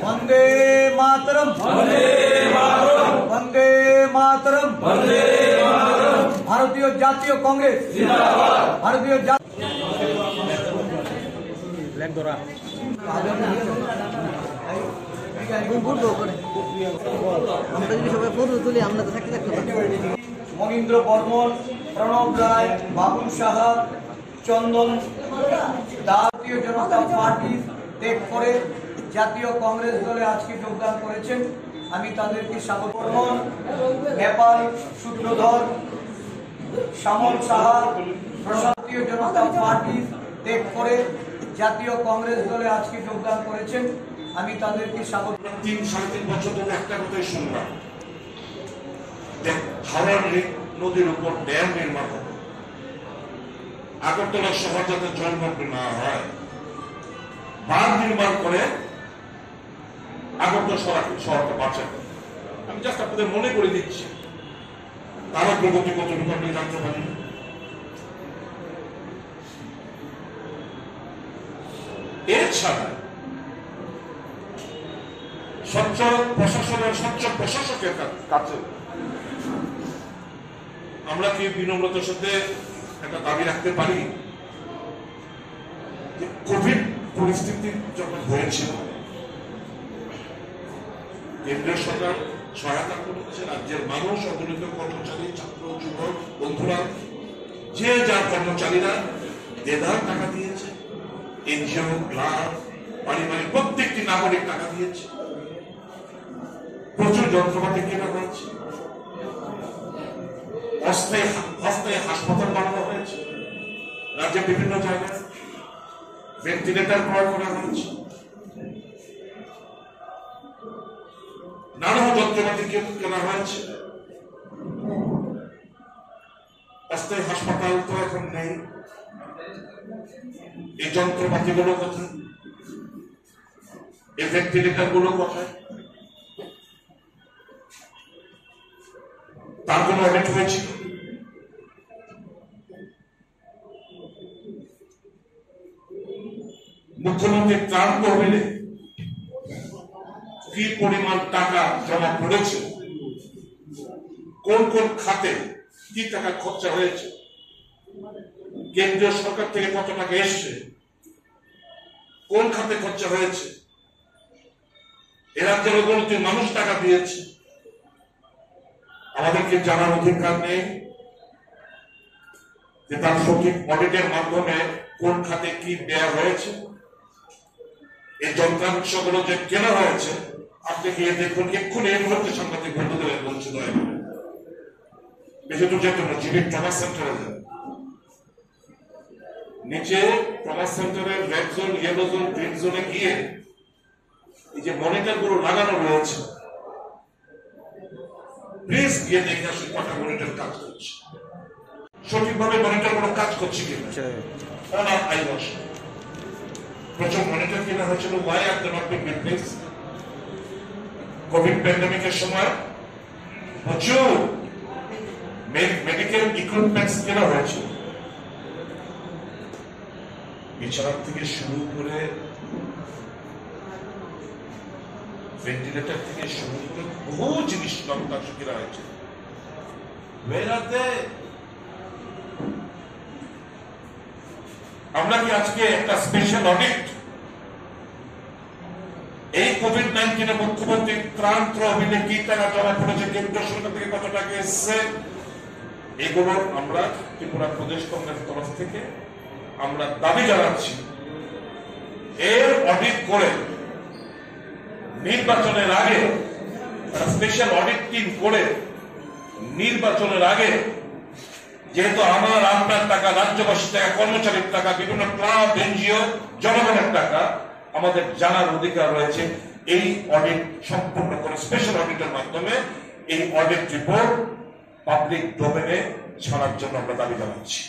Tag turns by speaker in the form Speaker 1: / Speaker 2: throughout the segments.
Speaker 1: वंदे मातरम, वंदे मातरम, वंदे मातरम, वंदे मातरम। भारतीय जातीय कांग्रेस जिंदाबाद, भारतीय मनीन्द्र बर्मन, प्रणब राय, बाबुल साहा, चंदन भारतीय जनता पार्टी ত্যাগ করে জাতীয় কংগ্রেস দলে আজকে যোগদান করেছেন। আমি তাদেরকে স্বাগত বর্মন, নেপাল সূত্রধর, শ্যামল সাহা ভারতীয় জনতা পার্টি ত্যাগ করে জাতীয় কংগ্রেস দলে আজকে যোগদান করেছেন। আমি তাদেরকে স্বাগত।
Speaker 2: 3-3.5 বছর ধরে একটা কথাই শুনলাম, হাওড় নদীর উপর ড্যাম নির্মাণ হবে, আগরতলা শহর যাতে জলমগ্ন না হয়, বাঁধ নির্মাণ করে আগরতলা শহরকে বাঁচাবে। আমি জাস্ট আপনাদের মনে করে দিচ্ছি, তারা প্রগতি কতটুকু আপনি জানতে পারেন। এছাড়া স্বচ্ছ প্রশাসকের কাছে আমরা কি বিনম্রতার সাথে একটা দাবি রাখতে পারি যে কোভিড পরিস্থিতি যখন হয়েছিল, কেন্দ্রীয় সরকার সহায়তা করেছে, রাজ্যের মানুষ, অগণিত কর্মচারী, ছাত্র, যুবক বন্ধুরা, যে যার কর্মচারীরা দেদার টাকা দিয়েছে, এনজিও, ক্লাব, পারিবারিক প্রত্যেকটি নাগরিক টাকা দিয়েছে, প্রচুর যন্ত্রপাতি কেনা হয়েছে, অস্থায়ী হাসপাতাল বানানো হয়েছে, রাজ্যের বিভিন্ন জায়গায় ভেন্টিলেটর ক্রয় করা হয়েছে, নানা যন্ত্রপাতি কেনা হয়েছে। অস্থায়ী হাসপাতাল তো এখন নেই, এই যন্ত্রপাতি গুলো কোথায়, এই ভেন্টিলেটর গুলো কোথায়? তার জন্য অডিট হয়েছিল। মুখ্যমন্ত্রী ত্রাণ তহবিলে কি পরিমাণ টাকা জমা পড়েছে, কোন কোন খাতে কি টাকা খরচা হয়েছে, কেন্দ্রীয় সরকার থেকে কত টাকা এসছে, কোন খাতে খরচা হয়েছে, এ রাজ্যের অগণিত মানুষ টাকা দিয়েছে, আমাদেরকে জানার অধিকার নেই যে তার সঠিক অডিটের মাধ্যমে কোন খাতে কি ব্যয় হয়েছে। এই যন্ত্রাংশগুলো যে কেনা হয়েছে, আপনি গিয়ে দেখুন, এক্ষুনি এই মুহূর্তে সাংবাদিক বন্ধুদের বলছে, দয়া করে বেশি দূর যেত না, জিবি ট্রমা সেন্টারে যান, নিচে ট্রমা সেন্টারের red zone, yellow zone, green জোনে গিয়ে এই যে মনিটর গুলো লাগানো রয়েছে, প্লিজ গিয়ে দেখে আসুন কটা মনিটর কাজ করছে, সঠিকভাবে মনিটর গুলো কাজ করছে কিনা। প্রচুর মনিটর কেনা হয়েছিল, why are not being replaced. COVID প্যান্ডেমিকের সময় প্রচুর মেডিকেল ইকুইপমেন্টস কেনা হয়েছিল, বিছানা থেকে শুরু করে ভেন্টিলেটর থেকে শুরু করে বহু জিনিস যন্ত্রাংশ কেনা হয়েছে। আমরা কি আজকে একটা স্পেশাল অডিট এই কোভিড-19 মুখ্যমন্ত্রী ত্রাণ তহবিলে কি টাকা জমা পড়েছে, কেন্দ্রীয় সরকার থেকে কত টাকা এসছে, এগুলো আমরা ত্রিপুরা প্রদেশ কংগ্রেসের তরফ থেকে আমরা দাবি জানাচ্ছি, এর অডিট করে নির্বাচনের আগে স্পেশাল অডিট টিম করে নির্বাচনের আগে, যেহেতু আপনার টাকা, রাজ্যবাসীর টাকা, কর্মচারীর টাকা, বিভিন্ন ক্লাব, এনজিও, জনগণের টাকা, আমাদের জানার অধিকার রয়েছে। এই অডিট সম্পূর্ণ করে স্পেশাল অডিটের মাধ্যমে এই অডিট রিপোর্ট পাবলিক ডোমেনে ছাড়ার জন্য আমরা দাবি জানাচ্ছি।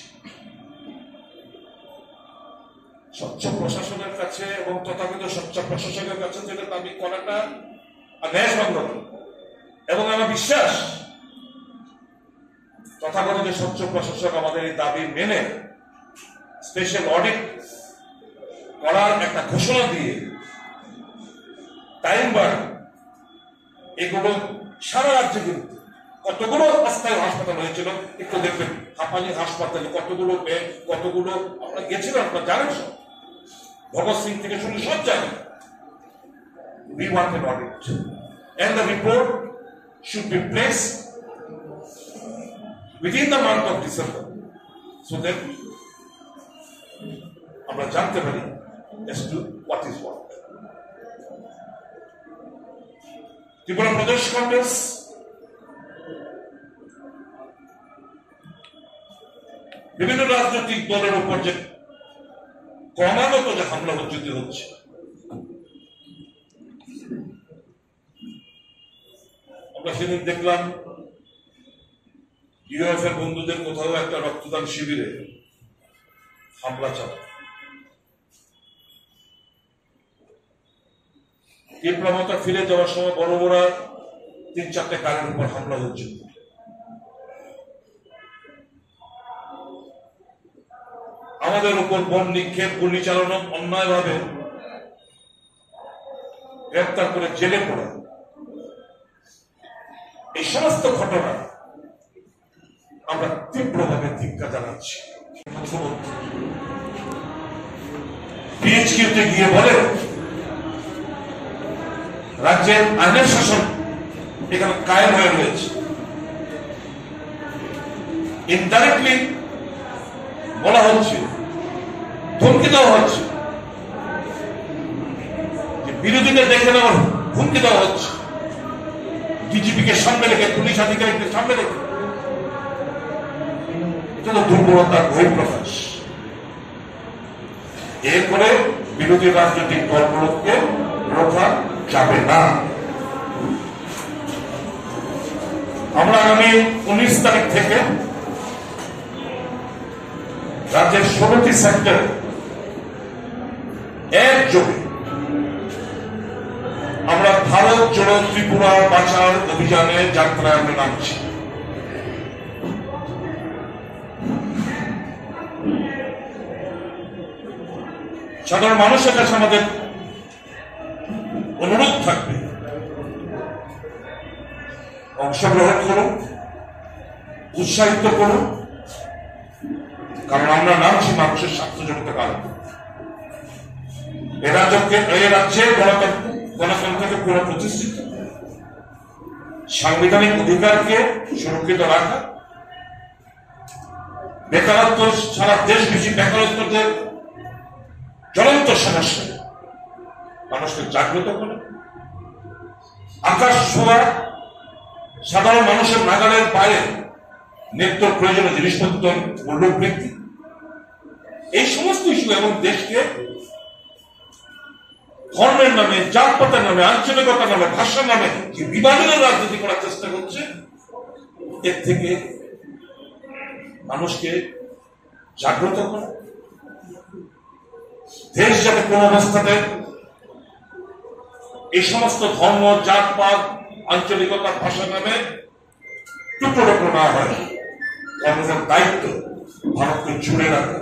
Speaker 2: স্বচ্ছ প্রশাসনের কাছে এবং তথাকথিত স্বচ্ছ প্রশাসনের কাছে যেটা দাবি করাটা ন্যায়সঙ্গত, এবং আমার বিশ্বাস তথাকথিত স্বচ্ছ প্রশাসক আমাদের এই দাবি মেনে স্পেশাল অডিট করার একটা ঘোষণা দিয়ে টাইম বার্ন, এগুলো সারা রাজ্যে কিন্তু কতগুলো অস্থায়ী হাসপাতাল হয়েছিল, একটু দেখবেন হাঁপানি হাসপাতালে কতগুলো বেড, কতগুলো আমরা গেছিলাম, আপনারা জানেন সব, ভগৎ সিং থেকে শুরু সব জায়গায়। We want an audit and the report should be placed within the month of December so that আমরা জানতে পারি as to what is what. Tripura প্রদেশ কংগ্রেস বিভিন্ন রাজনৈতিক দলের উপর যে ক্রমাগত যে হামলা হচ্ছে, আমরা সেদিন দেখলাম ইউএফ এর বন্ধুদের কোথাও একটা রক্তদান শিবিরে হামলা চালায়। তীব্রতা ফিরে যাওয়ার সময় বড় বড় 3-4টে কারের উপর হামলা হচ্ছে। আমাদের উপর বোম নিক্ষেপ, গুলি চালানো, অন্যায়ভাবে গ্রেপ্তার করে জেলে পড়া, এই সমস্ত ঘটনা আমরা তীব্রভাবে ধিক্কার জানাচ্ছি। পিএইচকিউতে গিয়ে বলে রাজ্যের আইনের শাসন এখানে কায়েম হয়ে রয়েছে। ইনডাইরেক্টলি বলা হচ্ছে, ধমকি দেওয়া হচ্ছে, যে বিরোধীদের দেখে নেওয়ার হুমকি দেওয়া হচ্ছে, ডিজিপিকে সামনে রেখে, পুলিশ আধিকারিকদের সামনে রেখে। এটা তো দুর্বলতার বহিঃপ্রকাশ। এরপরে বিরোধী রাজনৈতিক দলগুলোকে রোখা যাবে না। আমরা আগামী 19 তারিখ থেকে রাজ্যের 16টি সেক্টরে একযোগে আমরা ভারত জোড়ো ত্রিপুরা বাঁচার অভিযানে যাত্রায় আমরা নামছি। সাধারণ মানুষের কাছে আমাদের অনুরোধ থাকবে, অংশগ্রহণ করুন, উৎসাহিত করুন, কারণ আমরা নামছি মানুষের স্বার্থজনিত কারণ। এ রাজ্যে গণতন্ত্রকে পুনঃপ্রতিষ্ঠিত, সাংবিধানিক অধিকারকে সুরক্ষিত রাখা, বেকারত্ব সারা দেশব্যাপী বেকারত্বের জ্বলন্ত সমস্যা মানুষকে জাগ্রত করে, আকাশ ছোঁয়া সাধারণ মানুষের নাগালের বাইরে নিত্য প্রয়োজনীয় জিনিসপত্রের মূল্য বৃদ্ধি, এই সমস্ত ইস্যু এবং দেশকে ধর্মের নামে, জাতপাতের নামে, আঞ্চলিকতার নামে, ভাষার নামে যে বিভাজনের রাজনীতি করার চেষ্টা করছে, এর থেকে মানুষকে জাগ্রত করা, দেশ যাতে কোন অবস্থাতে এই সমস্ত ধর্ম, জাতপাত, আঞ্চলিকতা, ভাষার নামে টুকরো টুকরো না হয়, আমাদের দায়িত্ব ভারতকে জুড়ে রাখা।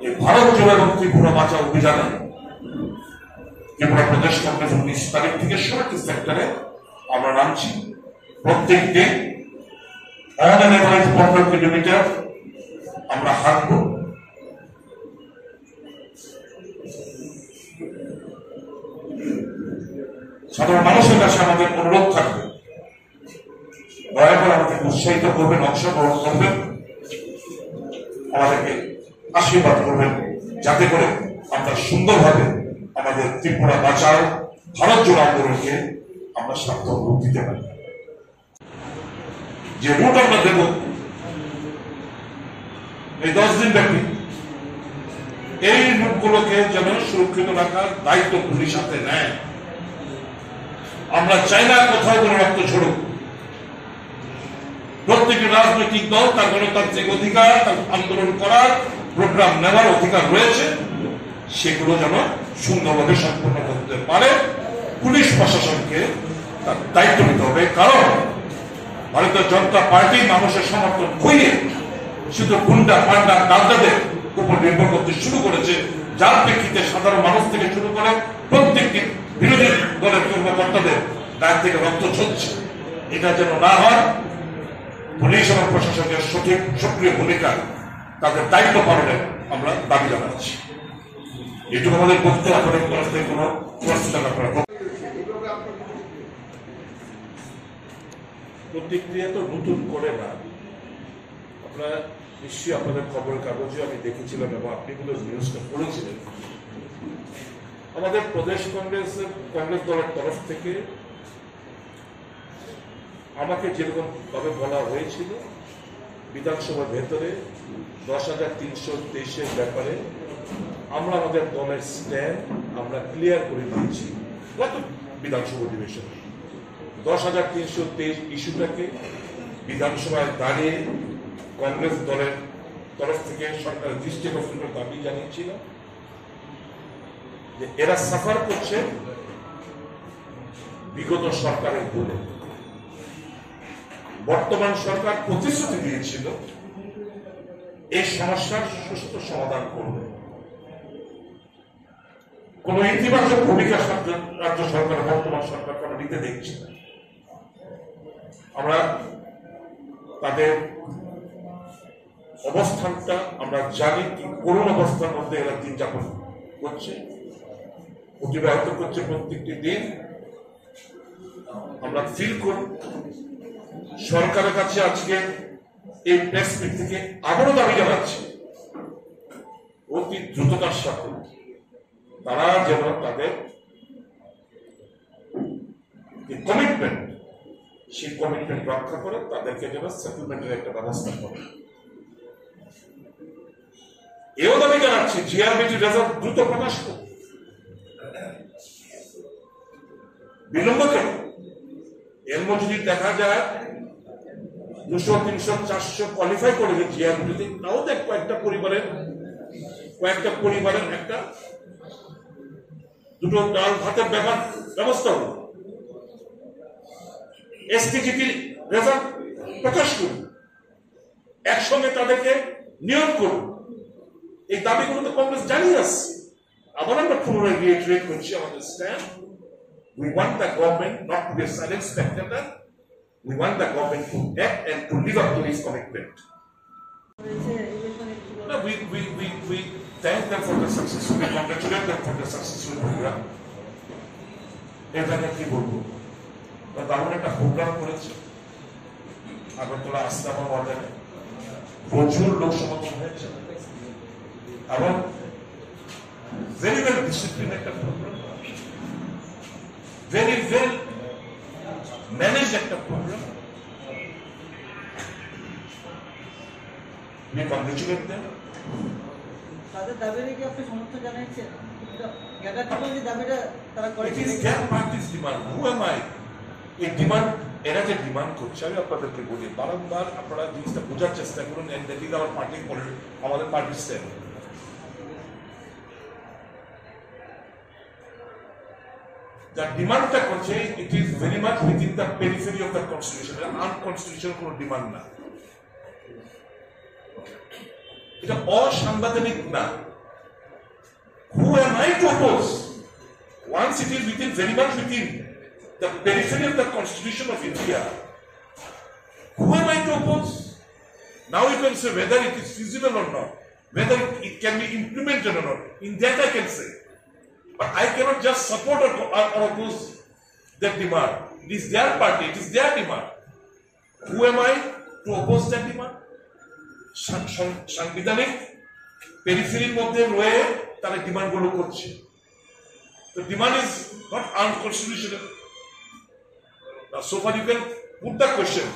Speaker 2: এই ভারত জোড়ো এবং ত্রিপুরা বাঁচাও অভিযানে ত্রিপুরা প্রদেশ কংগ্রেস 19 তারিখ থেকে 16টি সেক্টরে আমরা নামছি। প্রত্যেক দিন অন অ্যান এভারেজ 15 কিলোমিটার আমরা হাঁটবো। সাধারণ মানুষের কাছে আমাদের অনুরোধ থাকবে, দয়া করে আমাদের উৎসাহিত করবেন, অংশগ্রহণ করবেন, আমাদেরকে আশীর্বাদ করবেন, যাতে করে আমরা সুন্দরভাবে আমাদের ত্রিপুরা বাঁচাও ভারত জোড়ো আন্দোলনকে আমরা সার্থক রূপ দিতে পারি। যে রুট আমরা দেব এই 10 দিন ব্যাপী, এই রুটগুলোকে যেন সুরক্ষিত রাখার দায়িত্ব পুলিশ হাতে নেয়। আমরা চাই না কোথাও কোনো রক্ত ঝরুক। প্রত্যেকটি রাজনৈতিক দল তার গণতান্ত্রিক অধিকার, তার আন্দোলন করার, প্রোগ্রাম নেওয়ার অধিকার রয়েছে, সেগুলো যেন সুন্দরভাবে সম্পন্ন করতে পারে। পুলিশ প্রশাসনকে তার দায়িত্ব নিতে হবে, কারণ ভারতীয় জনতা পার্টি মানুষের সমর্থন খুইয়ে শুধু গুন্ডা, পান্ডা, দাদাদের উপর নির্ভর করতে শুরু করেছে, যার প্রেক্ষিতে সাধারণ মানুষ থেকে শুরু করে প্রত্যেকটি কর্মকর্তাদের গায়ে থেকে রক্ত ঝরছে, এটা যেন না হয়। পুলিশ এবং প্রশাসনের সঠিক সক্রিয় ভূমিকা, তাদের দায়িত্ব পালনের আমরা দাবি জানাচ্ছি। এটুকু আমাদের বলতে আপনাদের তরফ থেকে কোনো প্রশ্ন আপনারা প্রতিক্রিয়া তো নতুন করে না, আপনারা নিশ্চয়ই আপনাদের খবরের কাগজে আমি দেখেছিলাম এবং আপনি গুলো নিউজটা পড়েছিলেন। আমাদের প্রদেশ কংগ্রেস দলের তরফ থেকে আমাকে যেরকম ভাবে বলা হয়েছিল বিধানসভার ভেতরে 10,323-এর ব্যাপারে আমরা আমাদের দলের স্ট্যান্ড আমরা ক্লিয়ার করে দিয়েছি গত বিধানসভা অধিবেশনে। 10,323 ইস্যুটাকে বিধানসভায় দাঁড়িয়ে কংগ্রেস দলের তরফ থেকে সরকারের দৃষ্টি আকর্ষণের দাবি জানিয়েছিল যে এরা সাফার করছে বিগত সরকারের ভুলে। বর্তমান সরকার প্রতিশ্রুতি দিয়েছিল এই সমস্যার সুষ্ঠু সমাধান করবে। কোন ইতিবাচক ভূমিকা রাজ্য সরকার বর্তমান সরকার কোন নিতে দেখছে না। আমরা তাদের অবস্থানটা আমরা জানি, কি করুণ অবস্থার মধ্যে এরা দিন যাপন করছে, অতিবাহিত করছে প্রত্যেকটি দিন। আমরা ফিল করি সরকারের কাছে আজকে এই প্রেস মিট থেকে আবারও দাবি জানাচ্ছি অতি দ্রুততার সাথে তারা যেন তাদের কমিটমেন্ট, সেই কমিটমেন্ট রক্ষা করে তাদেরকে যেন সেটেলমেন্টের একটা ব্যবস্থা করে। এও দাবি জানাচ্ছি জিআরবিটি রেজাল্ট দ্রুত প্রকাশ করুন। বিলম্ব কেন? এর মধ্যে যদি দেখা যায় 200, 300, 400 কোয়ালিফাই করে জিআরবিটিতে, তাও দেখ কয়েকটা পরিবারের একটা দুটো ডাল ভাতের ব্যবস্থা হল। এসপিজিটির রেজাল্ট প্রকাশ করুন, একসঙ্গে তাদেরকে নিয়োগ করুন। এই দাবিগুলো তো কংগ্রেস জানিয়ে আসছে। আবার আমরা পুনরায় রিইটারেট করছি আমাদের stand. We want the government not to be a silent spectator. We want the government to act and to live up to its commitment. No, we thank them for the success. We congratulate them for the successful program. এখানে কি বলবো, দারুণ একটা programme করেছে আগরতলা আস্তাবা ময়দানে, প্রচুর লোক সমাগম হয়েছে এবং ভেরি ওয়েল ডিসিপ্লিন একটা প্রোগ্রাম, ভেরি ওয়েল ম্যানেজ একটা প্রোগ্রাম। We congratulate them.
Speaker 3: তাদের দাবিকে কি আপনি সমর্থন জানাচ্ছেন? যে দাবিটা তারা
Speaker 2: It is their party's demand. Who am I? এই ডিমান্ড এরা যে ডিমান্ড করছে, আমি আপনাদেরকে বলি বারংবার আপনারা জিনিসটা বোঝার চেষ্টা করুন। And that is our party, আমাদের পার্টি স্ট্যান্ড। The ডিমান্ডটা করছে, it is very much within the periphery of the constitution. Unconstitutional কোনো ডিমান্ড না, এটা অসাংবিধানিক না। Who am I to oppose? Once it is within, very much within the periphery of the Constitution of India, who am I to oppose? Now you can say whether it is feasible or not, whether it can be implemented or not. In that I can say, but I cannot just support or oppose that demand. It is their party, it is their demand. Who am I to oppose that demand? সাংবিধানিক পেরিফেরির মধ্যে রয়ে তারা demand গুলো করছে। The demand is not unconstitutional. Now, so far you can put the question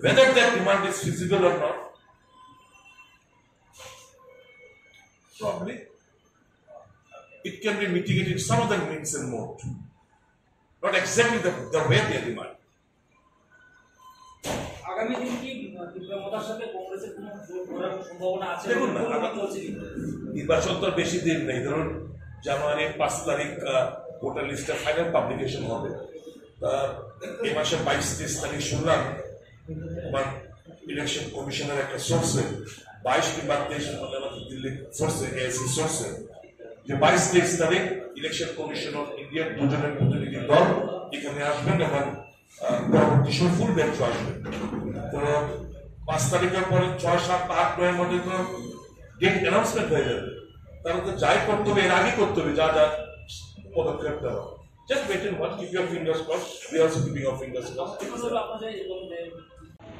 Speaker 2: whether that demand is feasible or not. Probably it can be mitigated some other means and mode, not exactly the way they demand.
Speaker 4: আগামী দিন কি বিপ্লবতার সাথে কংগ্রেসের কোনো জোট করার সম্ভাবনা আছে?
Speaker 2: দেখুন না, নির্বাচন তো বেশি দিন নেই। ধরুন জানুয়ারির 5 তারিখ ভোটার লিস্টের ফাইনাল পাবলিকেশন হবে। এই মাসের 22-23 তারিখ শুনলাম আমার ইলেকশন কমিশনের একটা সোর্সে 22 কিংবা 23 দিল্লি সোর্সে, এএসি সোর্সে, যে 22-23 তারিখ ইলেকশন কমিশন অফ ইন্ডিয়ার দুজনের প্রতিনিধি দল এখানে আসবেন এবং পরবর্তী সময় ফুল বেঞ্চ আসবেন। তো 5 তারিখের পরে 6, 7, 8, 9 মধ্যে তো ডেট অ্যানাউন্সমেন্ট হয়ে যাবে। তারা তো যাই করতে হবে এর আগে করতে হবে যা যা পদক্ষেপ দেওয়া। Just wait and watch, keep your fingers crossed. We are also keeping our fingers crossed.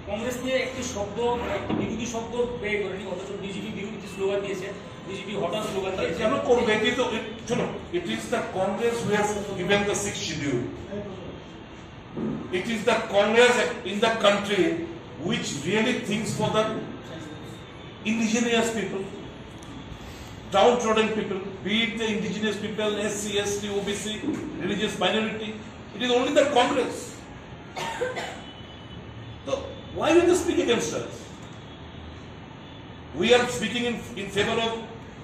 Speaker 4: Congress নিয়ে একটি শব্দ একটি বিরোধী শব্দ ব্যয় করেনি, অথচ বিজেপি বিরোধী স্লোগান দিয়েছে, বিজেপি হঠাৎ স্লোগান দিয়েছে।
Speaker 2: কেন করবে? এটি তো শোনো, it is the Congress who has given the 6th schedule. It is the Congress in the country which really thinks for the indigenous people, downtrodden people, be it the indigenous people, SC, ST, OBC, religious minority. It is only the Congress. So why will you speak against us? We are speaking in favor of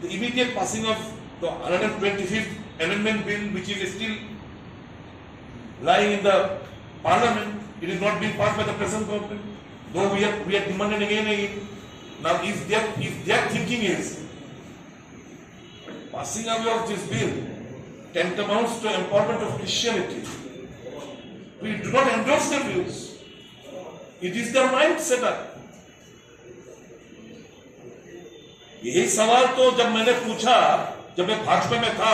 Speaker 2: the immediate passing of the 125th amendment bill, which is still lying in the parliament. It is not being passed by the present government. Though we are demanding again and again. Now, if their thinking is passing away of this bill tantamounts to empowerment of Christianity, we do not endorse their views. It is their mind set up. यही सवाल तो जब मैंने पूछा, जब मैं भाजपा में था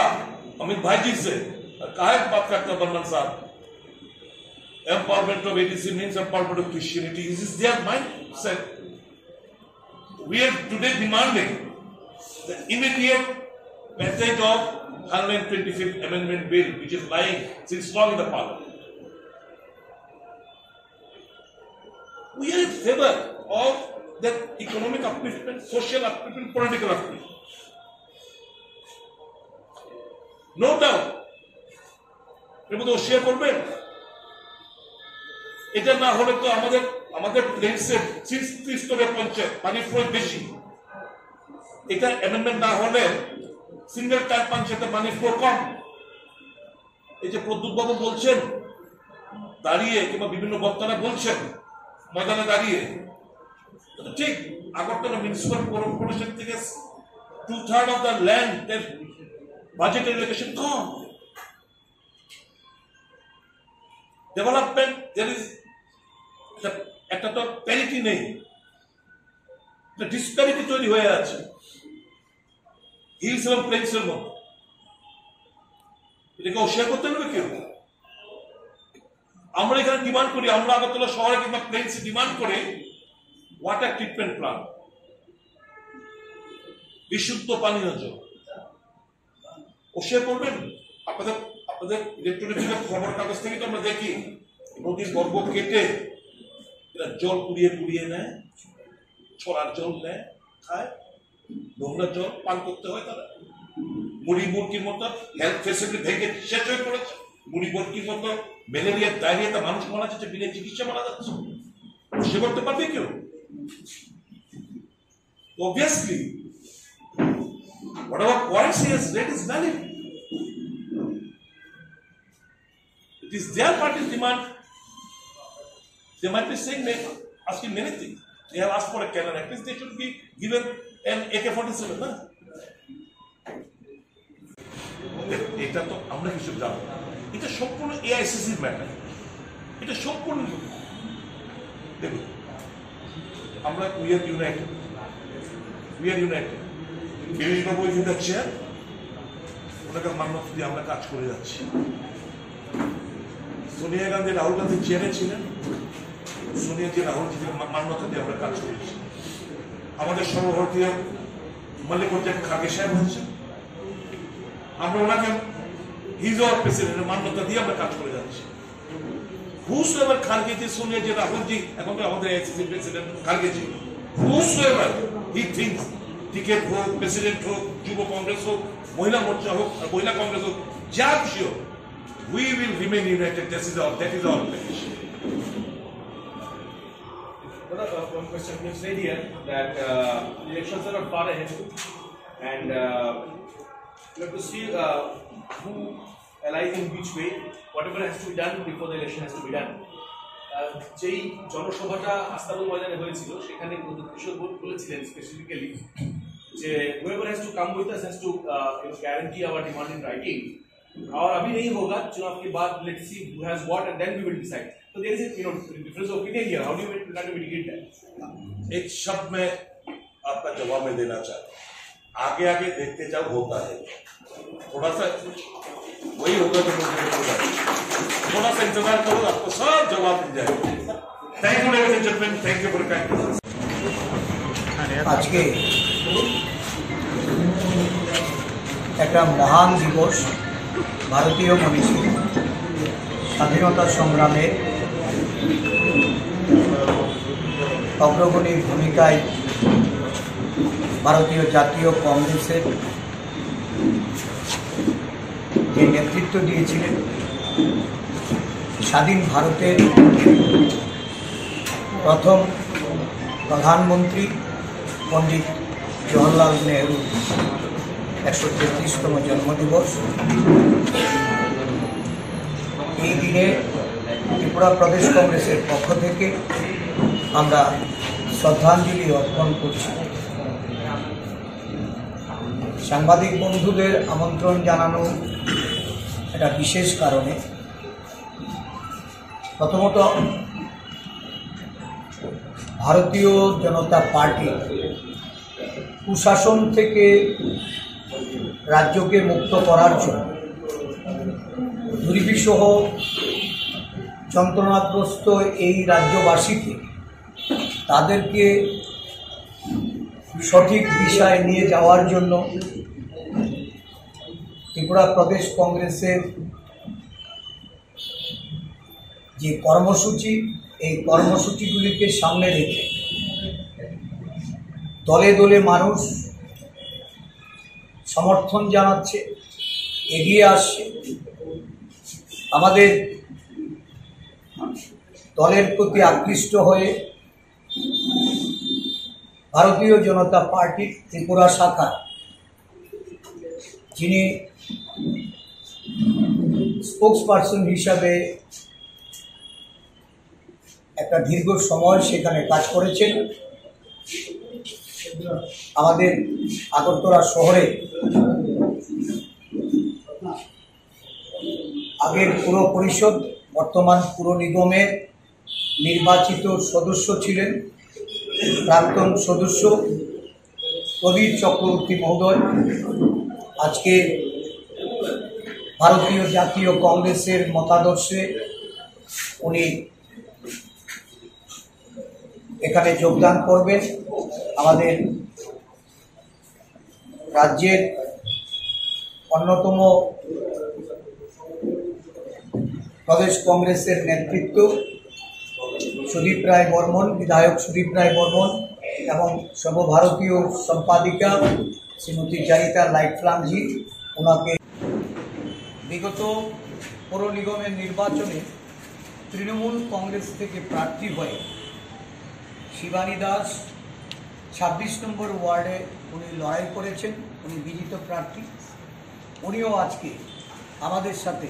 Speaker 2: अमित भाई जी से, कहा बात करते बर्मन साहब, empowerment of ADC means empowerment of Christianity. This is their mindset. We are today demanding the immediate passage of 125th amendment bill, which is lying since long in the parliament. We are in favor of that economic upliftment, social upliftment, political upliftment. No doubt. এর মধ্যে share করবেন। এটা না হলে তো আমাদের প্লেন্সের 30 স্তরের পঞ্চায়েত পানির ফ্লো বেশি। এটা অ্যামেন্ডমেন্ট না হলে সিঙ্গেল টাইম পঞ্চায়েতে পানির ফ্লো কম। এই যে প্রদ্যুৎ বাবু বলছেন দাঁড়িয়ে, কিংবা বিভিন্ন বক্তারা বলছেন ময়দানে দাঁড়িয়ে, ঠিক আগরতলা মিউনিসিপাল কর্পোরেশন থেকে 2/3 of the land এর বাজেট এলোকেশন কম। ডেভেলপমেন্ট একটা তো প্যারিটি নেই, ডিসপ্যারিটি তৈরি হয়ে আছে হিলস এবং প্লেন্সের মধ্যে। এটাকে অস্বীকার করতে হবে কেউ? আমরা এখানে ডিমান্ড করি, আমরা আগরতলা শহরে কিংবা প্লেন্সে ডিমান্ড করে ওয়াটার ট্রিটমেন্ট প্লান্ট, বিশুদ্ধ পানীয় জল। অস্বীকার করবেন? আপনাদের ইলেকট্রনিক খবর কাগজ থেকে তো আমরা দেখি নদীর গর্ভ কেটে এরা জল কুড়িয়ে নেয়, ছড়ার জল নেয়, খায়, নোংরা জল পান করতে হয় তারা। মুড়ি মুরগির মতো হেলথ ফেসিলিটি ভেঙে শেষ হয়ে পড়েছে, মুড়ি মুরগির মতো ম্যালেরিয়া ডায়রিয়াতে মানুষ মারা যাচ্ছে, বিনা চিকিৎসা মারা যাচ্ছে। সে করতে পারবে কেউ? Obviously, whatever points he has read is valid. It is their party's demand. They might be saying, asking many things. They have asked for a cannon. At least they should be given an AK-47, না? এটা তো আমরা কিছু জানবো। এটা সম্পূর্ণ AICC's matter. এটা সম্পূর্ণ দেখুন, আমরা we are united. Girish Babu is in the chair, ওনাকে মান্যতা দিয়ে আমরা কাজ করে যাচ্ছি। সোনিয়া গান্ধী রাহুল গান্ধী চেয়ারে ছিলেন, সোনিয়াজি রাহুলজিকে মান্যতা দিয়ে আমরা কাজ করেছি। আমাদের সর্বভারতীয় মল্লিকার্জুন খার্গে সাহেব হয়েছেন, আমরা ওনাকে হিজ আওয়ার প্রেসিডেন্টের মান্যতা দিয়ে আমরা কাজ করে যাচ্ছি। হুসএভার খার্গেজি, সোনিয়াজি রাহুলজি, এখন আমাদের AICC প্রেসিডেন্ট খার্গেজি, হুসএভার হি থিংকস, টিকেট হোক, প্রেসিডেন্ট হোক, যুব কংগ্রেস হোক, মহিলা মোর্চা হোক, মহিলা কংগ্রেস হোক, যা খুশি হোক, we will remain united. That is our pledge.
Speaker 5: One question. You said here that elections are not far ahead, and you have to see who allies in which way. Whatever has to be done before the election has to be done. যেই জনসভাটা আস্তাবল ময়দানে হয়েছিল, সেখানে কিশোর বলেছিলেন specifically যে whoever has to come with us has to guarantee our demand in writing और अभी नहीं होगा, चुनाव के बाद let's see who has what and then we will decide. So there is a difference of opinion here. How do you plan to mitigate that?
Speaker 2: एक शब्द में आपका जवाब में देना चाहता हूँ, आगे आगे देखते जाओ, होता है थोड़ा सा वही होगा जो होगा, थोड़ा सा इंतजार करो, आपको सब जवाब मिल जाएगा। Thank you ladies and gentleman, thank you for kind.
Speaker 1: আজকে একটা মহান দিবস, ভারতীয় মনীষী স্বাধীনতা সংগ্রামে অগ্রগণী ভূমিকায় ভারতীয় জাতীয় কংগ্রেসের যে নেতৃত্ব দিয়েছিলেন, স্বাধীন ভারতের প্রথম প্রধানমন্ত্রী পণ্ডিত জওহরলাল নেহরু 133তম জন্মদিবস। এই দিনে ত্রিপুরা প্রদেশ কংগ্রেসের পক্ষ থেকে আমরা শ্রদ্ধাঞ্জলি অর্পণ করছি। সাংবাদিক বন্ধুদের আমন্ত্রণ জানানো একটা বিশেষ কারণে। প্রথমত, ভারতীয় জনতা পার্টি কুশাসন থেকে রাজ্যকে মুক্ত করার জন্য দুর্বিষহ যন্ত্রণাগ্রস্ত এই রাজ্যবাসীকে তাদেরকে সঠিক দিশায় নিয়ে যাওয়ার জন্য ত্রিপুরা প্রদেশ কংগ্রেসের যে কর্মসূচি, এই কর্মসূচিগুলিকে সামনে রেখে দলে দলে মানুষ সমর্থন জানাচ্ছে, এগিয়ে আসছে। আমাদের দলের প্রতি আকৃষ্ট হয়ে ভারতীয় জনতা পার্টির ত্রিপুরা শাখা, যিনি স্পোক্সপারসন হিসাবে একটা দীর্ঘ সময় সেখানে কাজ করেছেন, আমাদের আগরতলা শহরে আগের পুর পরিষদ, বর্তমান পুর নিগমের নির্বাচিত সদস্য ছিলেন প্রাক্তন সদস্য প্রবীর চক্রবর্তী মহোদয়। আজকে ভারতীয় জাতীয় কংগ্রেসের মতাদর্শে উনি এখানে যোগদান করবেন। আমাদের রাজ্যের অন্যতম প্রদেশ কংগ্রেসের নেতৃত্ব সুদীপ রায় বর্মন, বিধায়ক সুদীপ রায় বর্মন এবং সর্বভারতীয় সম্পাদিকা শ্রীমতী জারিতা লাইটফ্লামজি, ওনাকে বিগত পৌর নিগমের নির্বাচনে তৃণমূল কংগ্রেস থেকে প্রার্থী হয়ে শিবানী দাস 26 নম্বর ওয়ার্ডে উনি লড়াই করেছেন, উনি বিজিত প্রার্থী। উনিও আজকে আমাদের সাথে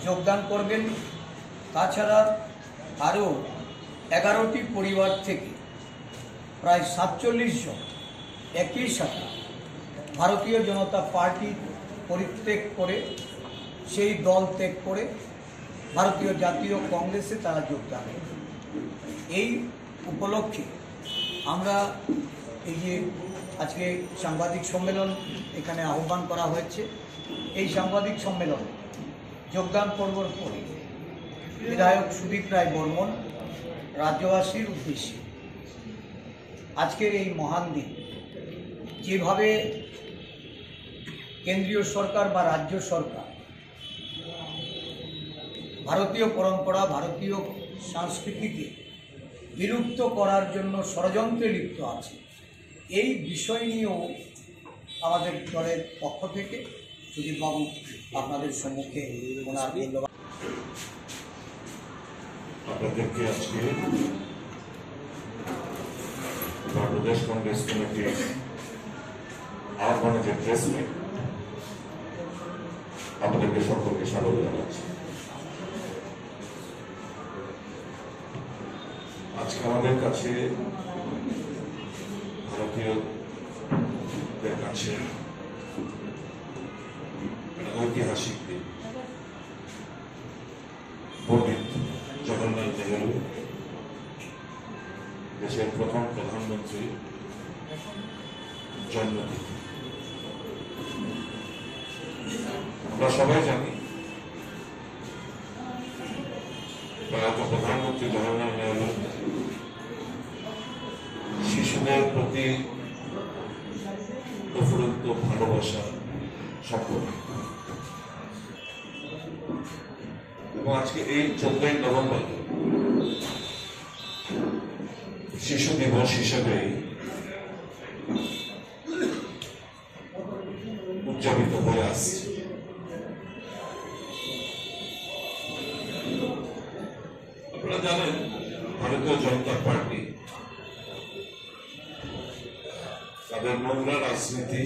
Speaker 1: যোগদান করবেন। তাছাড়া আরও 11টি পরিবার থেকে প্রায় 47 জন একই সাথে ভারতীয় জনতা পার্টি পরিত্যাগ করে, সেই দল ত্যাগ করে ভারতীয় জাতীয় কংগ্রেসে তারা যোগদান করবে। এই উপলক্ষে আমরা এই যে আজকে সাংবাদিক সম্মেলন এখানে আহ্বান করা হয়েছে, এই সাংবাদিক সম্মেলনে যোগদান পর্বর পরে বিধায়ক সুদীপ রায় বর্মন রাজ্যবাসীর উদ্দেশ্যে আজকের এই মহান দিন, যেভাবে কেন্দ্রীয় সরকার বা রাজ্য সরকার ভারতীয় পরম্পরা, ভারতীয় সংস্কৃতিকে বিলুপ্ত করার জন্য ষড়যন্ত্রে লিপ্ত আছে, এই বিষয় নিয়েও আমাদের দলের পক্ষ থেকে সুদীপবাবু আপনাদের সম্মুখে ওনার মূল্যবান।
Speaker 2: আপনাদেরকে আজকে প্রদেশ কংগ্রেস কমিটির আহ্বানে যে প্রেস মিট, আপনাদেরকে সকলকে স্বাগত জানাচ্ছি। আজকে আমাদের কাছে ভারতীয়দের কাছে ঐতিহাসিক দিন। পণ্ডিত জওহরলাল নেহেরু দেশের প্রথম প্রধানমন্ত্রী জন্মদিন। আমরা সবাই জানি প্রয়াত প্রধানমন্ত্রী জওহরলাল নেহেরু শিশুদের প্রতি অফুরন্ত ভালোবাসা সম্পর্ক, এবং আজকে এই 14ই নভেম্বর শিশু দিবস হিসেবে উদযাপিত হয়ে আসছে। আপনারা জানেন ভারতীয় জনতা পার্টি তাদের নোংরা রাজনীতি,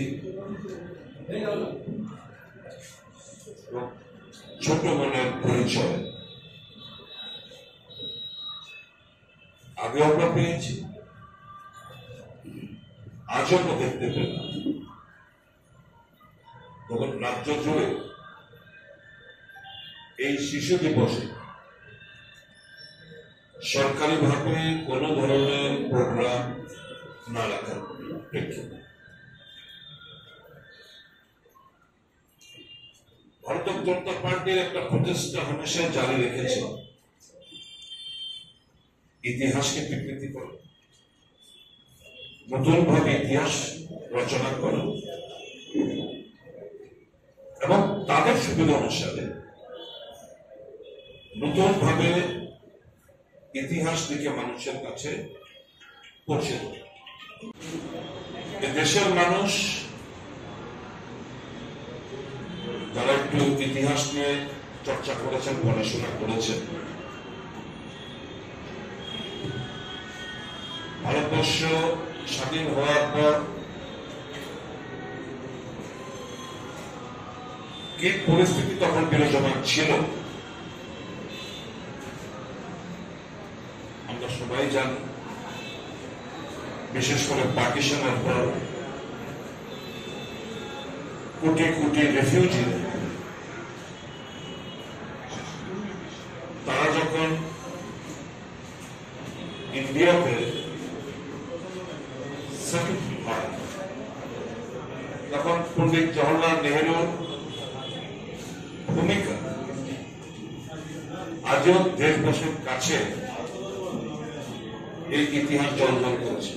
Speaker 2: ছোট মনের পরিচয় আগে আমরা পেয়েছি, আজও আমরা দেখতে পেলাম। তখন রাজ্য জুড়ে এই শিশু দিবসে সরকারিভাবে কোন ধরনের প্রোগ্রাম না রাখার প্রেক্ষিতে ভারতীয় জনতা পার্টির একটা প্রচেষ্টা হামেশা জারি রেখেছে ইতিহাসকে বিকৃতি করে, নতুন ভাবে ইতিহাস রচনা করে এবং তাদের সুবিধা অনুসারে নতুন ভাবে ইতিহাস দিকে মানুষের কাছে পৌঁছে দেয়। দেশের মানুষ যারা একটু ইতিহাস নিয়ে চর্চা করেছেন, পড়াশোনা করেছেন, ভারতবর্ষ স্বাধীন হওয়ার পর কি পরিস্থিতি তখন বিরাজমান ছিল আমরা সবাই জানি। বিশেষ করে পার্টিশনের পর কোটি কোটি রেফিউজি তারা যখন ইন্ডিয়াতে সেটেল হয়, তখন পণ্ডিত জওহরলাল নেহেরুর ভূমিকা আজও দেশবাসীর কাছে এই ইতিহাস জলজল করেছে।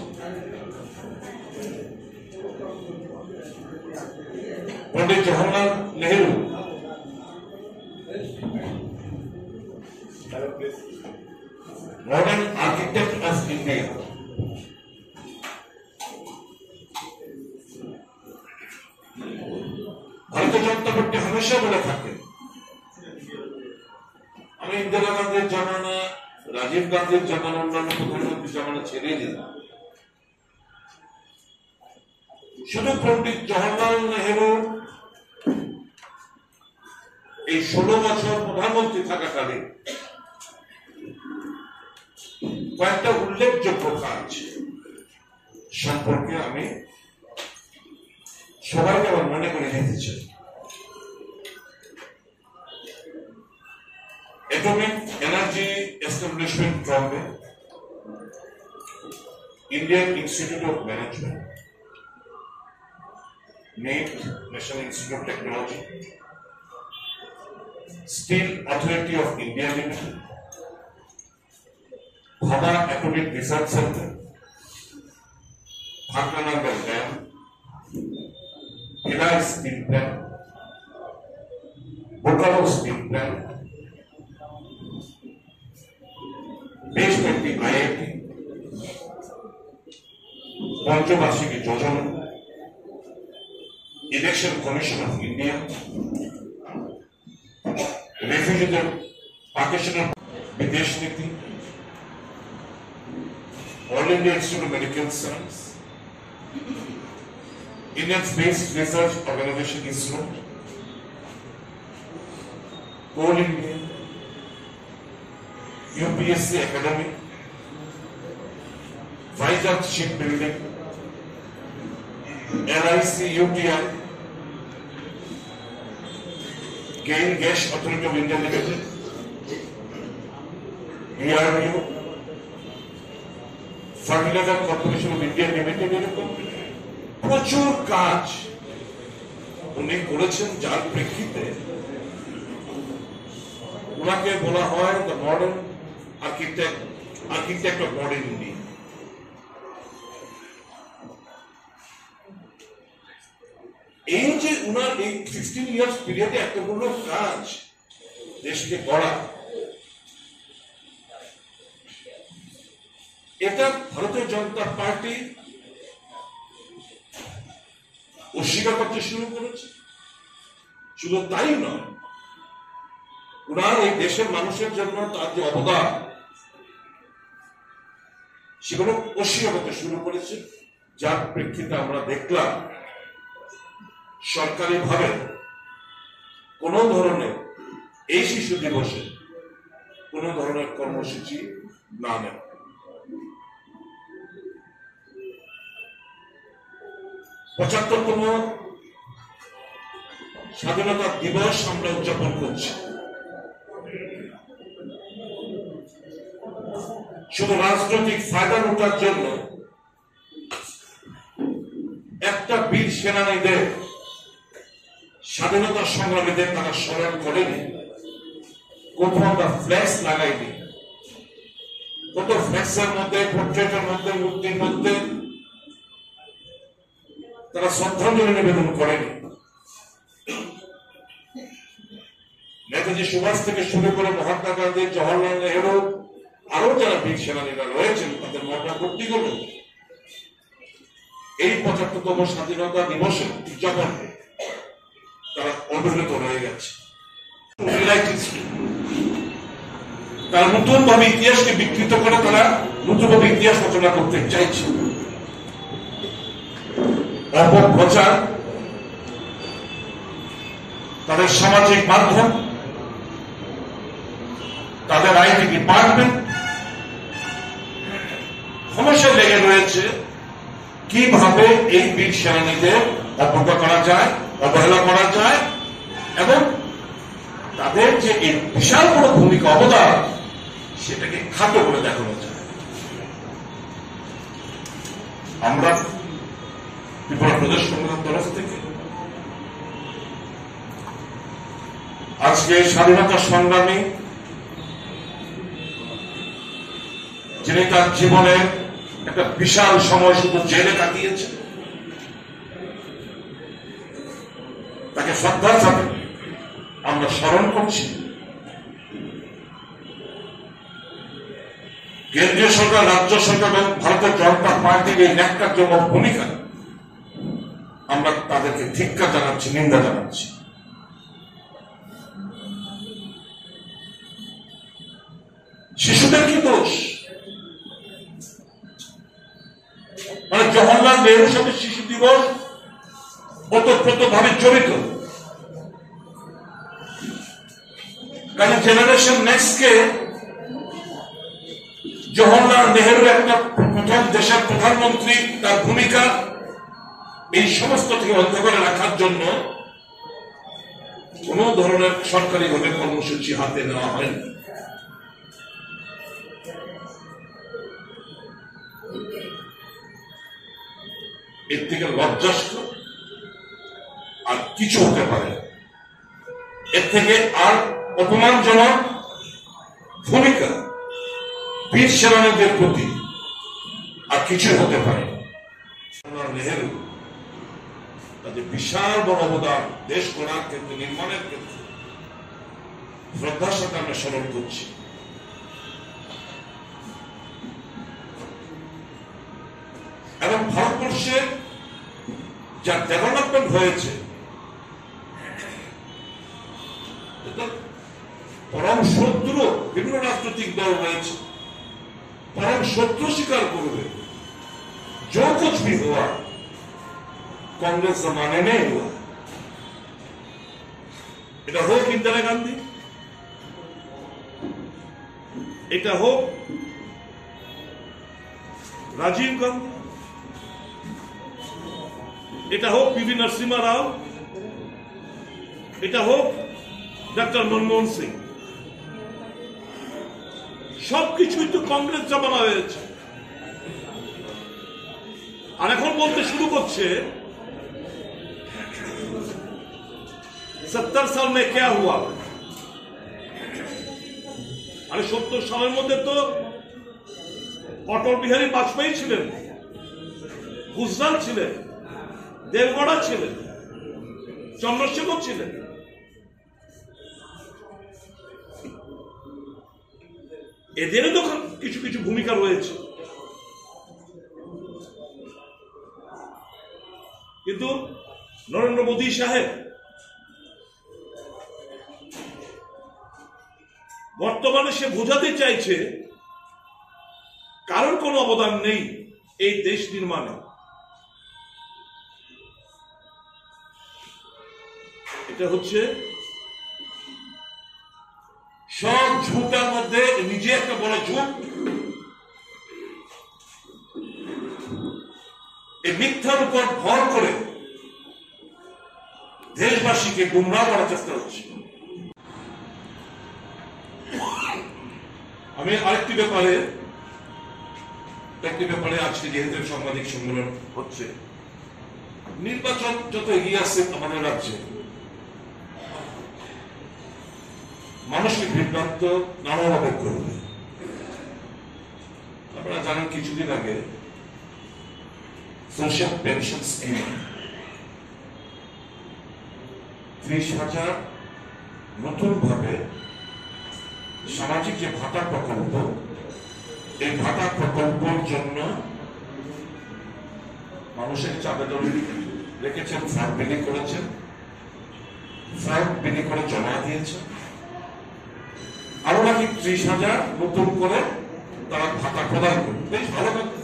Speaker 2: Pandit Jawaharlal Nehru modern architect of India. Bharatiya Janata party হামেশা বলে থাকে, আমি ইন্দিরা গান্ধীর জামানা, রাজীব গান্ধীর জামানা, অন্যান্য প্রধানমন্ত্রীর জামানা ছেড়ে দিলাম, শুধু পণ্ডিত জওহরলাল নেহেরু এই 16 বছর প্রধানমন্ত্রী থাকাকালীন কয়েকটা উল্লেখযোগ্য কাজ সম্পর্কে আমি সবাইকে আবার মনে করে দিতে চাই। Atomic Energy Establishment Bombay, Indian Institute of Management, NIT, National Institute of Technology, Steel Authority of India Limited, Bhabha Atomic Research Center, Bhakranagar Dam, Bhilai Steel Plant, Bokaro Steel Plant, বেশ কয়েকটি আইআইটি, পঞ্চবার্ষিকী যোজনা, election commission of India, রেফিউজিদের পাকিস্তানের বিদেশ নীতি, all India institute of medical science, Indian space research organisation ISRO, Coal India, UPSC Academy, Vizag Shipbuilding, LIC UTI, GAIL Gas Authority of India Limited, DRDO, Fertilizer Corporation of India Limited, এরকম প্রচুর কাজ উনি করেছেন, যার প্রেক্ষিতে ওনাকে বলা হয় the modern architect of modern India. এই যে উনার এই 15 ইয়ার্স পিরিয়ডে এতগুলো কাজ দেশকে গড়া, এটা ভারতীয় জনতা পার্টি অস্বীকার করতে শুরু করেছে। শুধু তাই নয়, উনার এই দেশের মানুষের জন্য তার যে অবদান সেগুলো অস্বীকার করতে শুরু করেছে, যার প্রেক্ষিতে আমরা দেখলাম সরকারিভাবে কোন ধরনের এই শিশু দিবসে কোন ধরনের কর্মসূচি না নেন। 75তম স্বাধীনতা দিবস আমরা উদযাপন করছি। শুধু রাজনৈতিক ফায়দা লুটার জন্য একটা বীর সেনানীদের, স্বাধীনতা সংগ্রামীদের তারা স্মরণ করেনি, কোথাও আমরা ফ্ল্যাক্স লাগাইনি, কত ফ্ল্যাক্সের মধ্যে, পোর্ট্রেটের মধ্যে, মূর্তির মধ্যে তারা শ্রদ্ধাঞ্জলি নিবেদন করেনি। নেতাজি সুভাষ থেকে শুরু করে মহাত্মা গান্ধী, জওহরলাল নেহরু, আরো যারা বীর সেনানীরা রয়েছেন তাদের মর্যাদাগুলো এই 75তম স্বাধীনতা দিবসে উদযাপন তারা অবহেলিত রয়ে গেছে। তারা নতুন ভাবে ইতিহাসকে বিকৃত করে তারা নতুন ভাবে ইতিহাস রচনা করতে চাইছে। অপপ্রচার, তাদের সামাজিক মাধ্যম, তাদের আইটি ডিপার্টমেন্ট সমস্যা লেগে রয়েছে কিভাবে এই বীর সেনানীদের অবজ্ঞা করা যায়, অবহেলা করা যায় এবং তাদের যে এই বিশাল বড় ভূমিকা অবদান সেটাকে খাটো করে দেখানো যায়। আমরা ত্রিপুরা প্রদেশ কংগ্রেসের তরফ থেকে আজকে স্বাধীনতা সংগ্রামী যিনি তার জীবনের একটা বিশাল সময় শুধু জেলে কাটিয়েছেন, তাকে শ্রদ্ধার সাথে আমরা স্মরণ করছি। কেন্দ্রীয় সরকার, রাজ্য সরকার এবং ভারতের জনতা পার্টির এই ন্যাক্কারজনক ভূমিকা আমরা তাদেরকে ধিক্কার জানাচ্ছি, নিন্দা জানাচ্ছি। শিশুদের কি দোষ? মানে জওহরলাল নেহরুর সাথে শিশু দিবস ওতপ্রোতভাবে জড়িত। কারণ জেনারেশন নেক্সটকে জওহরলাল নেহরু একটা প্রথম দেশের প্রধানমন্ত্রী, তার ভূমিকা এই সমস্ত থেকে অন্ধকারে রাখার জন্য কোন ধরনের সরকারিভাবে কর্মসূচি হাতে নেওয়া হয়নি। এর থেকে লজ্জাস্কর আর কিছু হতে পারে, এর থেকে আর অপমানজনক ভূমিকা বীর সেনানীদের প্রতি আর কিছু হতে পারে। নেহরু তাদের বিশাল বড় অবদান দেশ গড়ার ক্ষেত্রে, নির্মাণের ক্ষেত্রে শ্রদ্ধার সাথে আমরা স্মরণ করছি। এবং ভারতবর্ষের যা ডেভেলপমেন্ট হয়েছে, পরম শত্রু বিভিন্ন রাজনৈতিক দল রয়েছে, পরম শত্রু স্বীকার করবে जो कुछ भी हुआ कांग्रेस जमाने में हुआ। এটা হোক ইন্দিরা গান্ধী, এটা হোক রাজীব গান্ধী, এটা হোক পিভি নরসিংহ রাও, এটা হোক
Speaker 6: ডক্টর মনমোহন সিং। সবকিছুই তো কংগ্রেস জমানা হয়েছে, আর এখন বলতে শুরু করছে 70 সাল মে ক্যা হুয়া। আরে 70 সালের মধ্যে তো অটল বিহারী বাজপেয়ী ছিলেন, গুজরাল ছিলেন, দেবগড়া ছিলেন, চন্দ্রশেখর ছিলেন। এদেরও তো কিছু কিছু ভূমিকা রয়েছে, কিন্তু নরেন্দ্র মোদী সাহেব বর্তমানে সে বোঝাতে চাইছে কারোর কোনো অবদান নেই এই দেশ নির্মাণে। এটা হচ্ছে
Speaker 2: সব ঝুঁটার মধ্যে নিজে একটা বড় ঝুঁক। এই মিথ্যার উপর ভর করে দেশবাসীকে গুমরাহ করার চেষ্টা হচ্ছে। আমি আরেকটি ব্যাপারে আজকে যেহেতু সাংবাদিক সম্মেলন হচ্ছে, নির্বাচন যত এগিয়ে আসছে আমাদের রাজ্যে মানুষকে বিভ্রান্ত নানাভাবে করবে। আপনারা জানেন কিছুদিন আগে সোশ্যাল পেনশন স্কিম 30,000 নতুন ভাবে সামাজিক যে ভাতা প্রকল্প, এই ভাতা প্রকল্পের জন্য মানুষের আবেদন রেখেছেন, ফর্ম বিলি করেছেন, ফর্ম বিলি করে জমা দিয়েছেন। আরো নাকি 30,000 নতুন করে তারা ভাতা প্রদান করবে। বেশ ভালো কথা।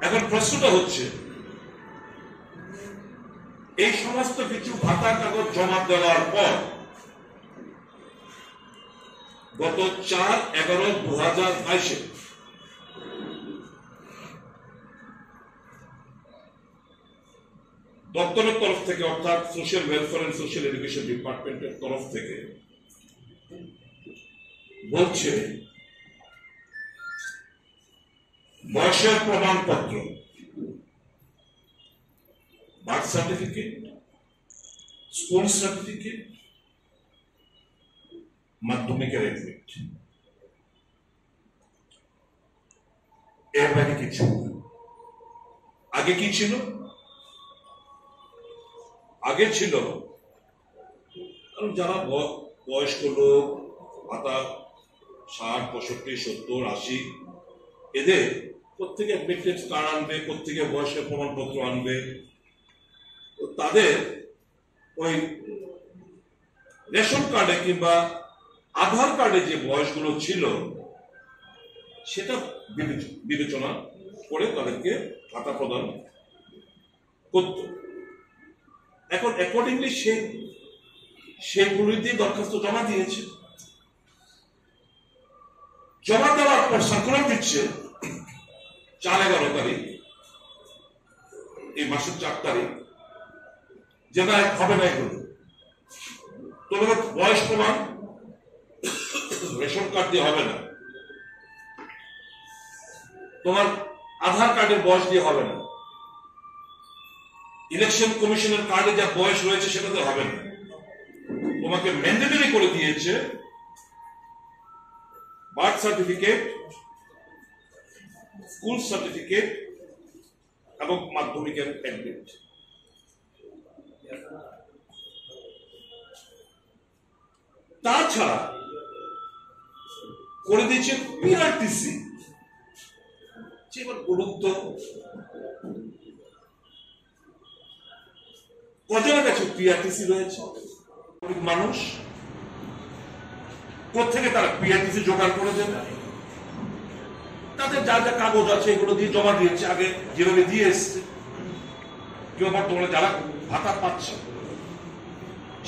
Speaker 2: এখন প্রশ্নটা হচ্ছে, এই সমস্ত কিছু ভাতা কাগজ জমা দেওয়ার পর গত 4/11/2022 দপ্তরের তরফ থেকে, অর্থাৎ social welfare and social education ডিপার্টমেন্টের তরফ থেকে বলছে বয়সের প্রমাণপত্র, বার্থ সার্টিফিকেট, স্কুল সার্টিফিকেট, মাধ্যমিকের এডমিট, এর বাইরে কিছু। আগে কি ছিল? আগে ছিল যারা বয়স্ক লোক, ভাতা 60, 65, 70, 80, এদের প্রত্যেকে অ্যাডমিটেড কার্ড আনবে, প্রত্যেকে বয়সের প্রমাণপত্র আনবে। তাদের ওই রেশন কার্ডে কিংবা আধার কার্ডে যে বয়সগুলো ছিল সেটা বিবেচনা করে তাদেরকে ভাতা প্রদান করত। এখন অ্যাকর্ডিংলি সেগুলি দিয়ে দরখাস্ত জমা দিয়েছে। জমা দেওয়ার পর সার্কুলার দিচ্ছে 4/11 তারিখ, এই মাসের 4 তারিখ, যে না হবে না, এগুলো তোমার বয়স প্রমাণ রেশন কার্ড দিয়ে হবে না, তোমার আধার কার্ডের বয়স দিয়ে হবে না, ইলেকশন কমিশনের কার্ডে যা বয়স রয়েছে সেটাতে হবে না। তোমাকে ম্যান্ডেটরি করে দিয়েছে বার্থ সার্টিফিকেট, স্কুল সার্টিফিকেট এবং মাধ্যমিকের অ্যাডমিট। তাছাড়া করে দিয়েছে পিআরটিসি। এবার বলুন তো, কজনের কাছে পিআরটিসি রয়েছে? মানুষ কোথেকে তারা পিআরটিসি জোগাড় করে দেবে? তাদের যা যা কাগজ আছে এগুলো দিয়ে জমা দিয়েছে, আগে যেভাবে দিয়ে এসছে। কেউ বর্তমানে যারা ভাতা পাচ্ছে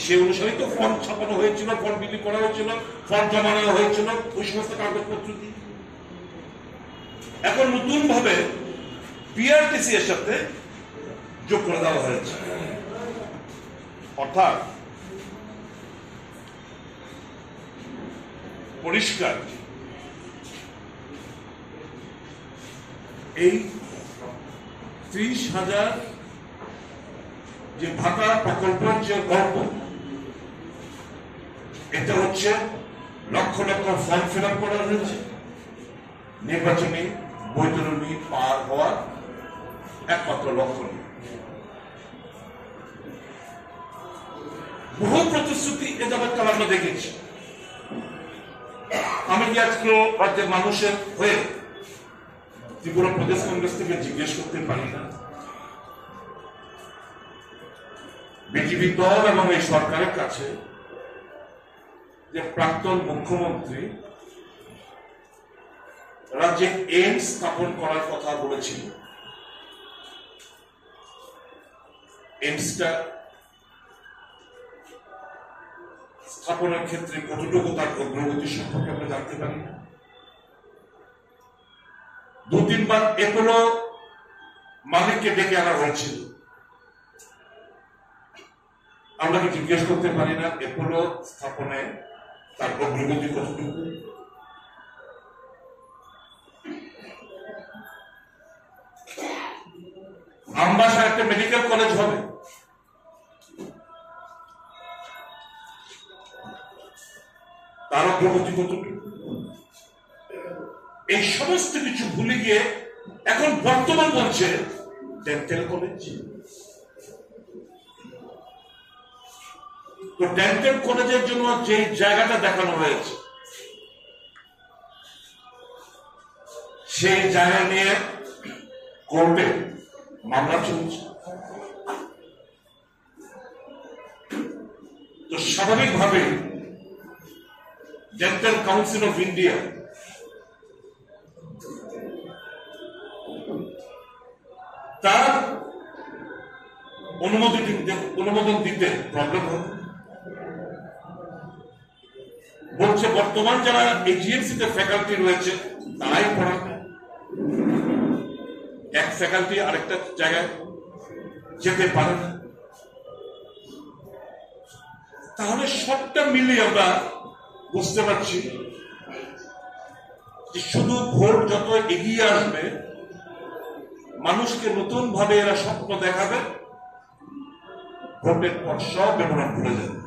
Speaker 2: সে অনুসারে তো ফর্ম ছাপানো হয়েছিল, ফর্ম বিলি করা হয়েছিল, ফর্ম জমা নেওয়া হয়েছিল ওই সমস্ত কাগজপত্র দিয়ে। এখন নতুন ভাবে পিআরটিসি এর সাথে যোগ করে দেওয়া হয়েছে। অর্থাৎ পরিষ্কার এই 30,000 যে ভাতা প্রকল্পের যে গল্প, এটা হচ্ছে lakh lakh form fill up করা হয়েছে, নির্বাচনী বৈতরণী পার হওয়ার একমাত্র লক্ষ্য নেই। বহু প্রতিশ্রুতি এ যাবৎকাল আমরা দেখেছি। আমি কি আজকে রাজ্যের মানুষের হয়ে ত্রিপুরা প্রদেশ কংগ্রেস থেকে জিজ্ঞেস করতে পারি না, বিজেপি দল এবং এই সরকারের কাছে যে প্রাক্তন মুখ্যমন্ত্রী রাজ্যে এইমস স্থাপন করার কথা বলেছিল, এইমসটা স্থাপনের ক্ষেত্রে কতটুকু তার অগ্রগতি সম্পর্কে আমরা জানতে পারি না। 2-3 বার এপোলো মালিককে ডেকে আনা হয়েছিল, আমরা কি জিজ্ঞেস করতে পারি না এপোলো স্থাপনে তার অগ্রগতি কতটুকু? আমবাসায় একটা মেডিকেল কলেজ হবে, তার অগ্রগতি কতটুকু? এই সমস্ত কিছু ভুলে গিয়ে এখন বর্তমান বলছে ডেন্টাল কলেজ। তো ডেন্টাল কলেজের জন্য যে জায়গাটা দেখানো হয়েছে, সেই জায়গা নিয়ে কোর্টে মামলা চলছে। তো স্বাভাবিকভাবে ডেন্টাল কাউন্সিল অফ ইন্ডিয়া তার অনুমোদন দিতে প্রবলেম হবে। বলছে বর্তমান যারা এজিএমসি তে ফ্যাকাল্টি রয়েছে তারাই পড়াবে, এক ফ্যাকাল্টি আরেকটা জায়গায় যেতে পারে না। তাহলে সবটা মিলিয়ে আমরা বুঝতে পারছি যে শুধু ভোট যত এগিয়ে আসবে, মানুষকে নতুন ভাবে এরা স্বপ্ন দেখাবে, ভোটের পর সব বেমন ভুলে যাবে।